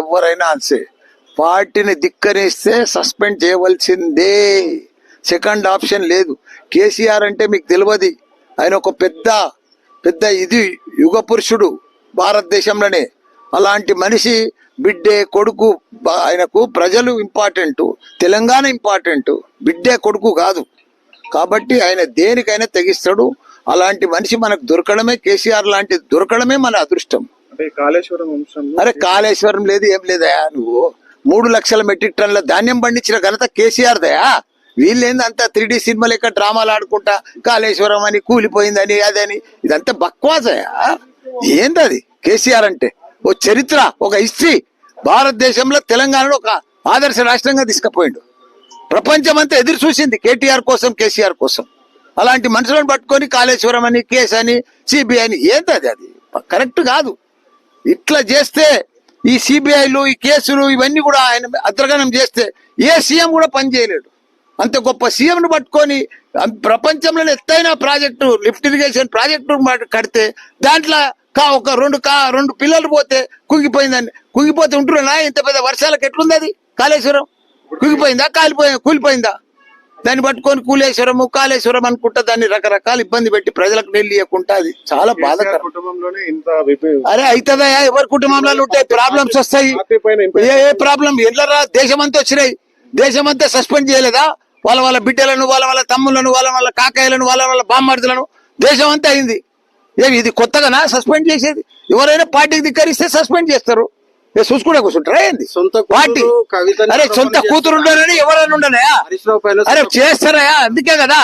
ఎవరైనా అంతే పార్టీని ధిక్కరిస్తే సస్పెండ్ చేయవలసిందే. సెకండ్ ఆప్షన్ లేదు. కేసీఆర్ అంటే మీకు తెలియదు, ఆయన ఒక పెద్ద పెద్ద ఇది యుగ పురుషుడు భారతదేశంలోనే. అలాంటి మనిషి బిడ్డే కొడుకు, ఆయనకు ప్రజలు ఇంపార్టెంట్, తెలంగాణ ఇంపార్టెంట్, బిడ్డే కొడుకు కాదు. కాబట్టి ఆయన దేనికైనా తెగిస్తాడు. అలాంటి మనిషి మనకు దొరకడమే, కేసీఆర్ లాంటి దొరకడమే మన అదృష్టం. అరే కాళేశ్వరం లేదు, ఏం లేదయా. నువ్వు 3 లక్షల మెట్రిక్ టన్నుల ధాన్యం పండించిన ఘనత కేసీఆర్ దయా. వీళ్ళేంది అంతా 3D సినిమా లెక్క డ్రామాలు ఆడుకుంటా కాళేశ్వరం అని, కూలిపోయిందని, అదని, ఇదంతా బక్వాసయా. ఏంది అది? కేసీఆర్ అంటే ఓ చరిత్ర, ఒక హిస్టరీ. భారతదేశంలో తెలంగాణలో ఒక ఆదర్శ రాష్ట్రంగా తీసుకుపోయిండు. ప్రపంచం అంతా ఎదురు చూసింది కేటీఆర్ కోసం, కేసీఆర్ కోసం. అలాంటి మనుషులను పట్టుకొని కాళేశ్వరం అని, కేసు అని, సిబిఐ అని, ఏంటది? అది కరెక్ట్ కాదు. ఇట్లా చేస్తే ఈ సిబిఐలు, ఈ కేసులు, ఇవన్నీ కూడా ఆయన అద్రగణం చేస్తే ఏ సీఎం కూడా పనిచేయలేడు. అంత గొప్ప సీఎంను పట్టుకొని ప్రపంచంలోనే ఎత్తైన ప్రాజెక్టు, లిఫ్ట్ ఇరిగేషన్ ప్రాజెక్టు కడితే దాంట్లో ఒక రెండు పిల్లలు పోతే కుంగిపోతే ఉంటున్నా. ఇంత పెద్ద వర్షాలకు ఎట్లుంది అది? కాళేశ్వరం కుంగిపోయిందా, కూలిపోయిందా? దాన్ని పట్టుకొని కాళేశ్వరం అనుకుంటా దాన్ని రకరకాల ఇబ్బంది పెట్టి ప్రజలకు నెల్లి ఇవ్వకుండా, అది చాలా బాధకరం. అరే అవుతుందా? ఎవరి కుటుంబంలో ఉంటాయి ప్రాబ్లమ్స్, వస్తాయి. ఏ ప్రాబ్లం ఎట్లరా? దేశమంతా వచ్చినాయి. దేశమంతా సస్పెండ్ చేయలేదా? వాళ్ళ బిడ్డలను, వాళ్ళ తమ్ములను, వాళ్ళ కాకాయలను, వాళ్ళ బామ్మర్దులను, దేశం అంతా అయింది. ఇది కొత్తగానా సస్పెండ్ చేసేది? ఎవరైనా పార్టీకి ధిక్కరిస్తే సస్పెండ్ చేస్తారు. చూసుకుంటే కూర్చుంటారా ఏంది? పార్టీ అరే సొంత కూతురు ఉండనని ఎవరైనా ఉండనయా? అరే చేస్తారా? అందుకే కదా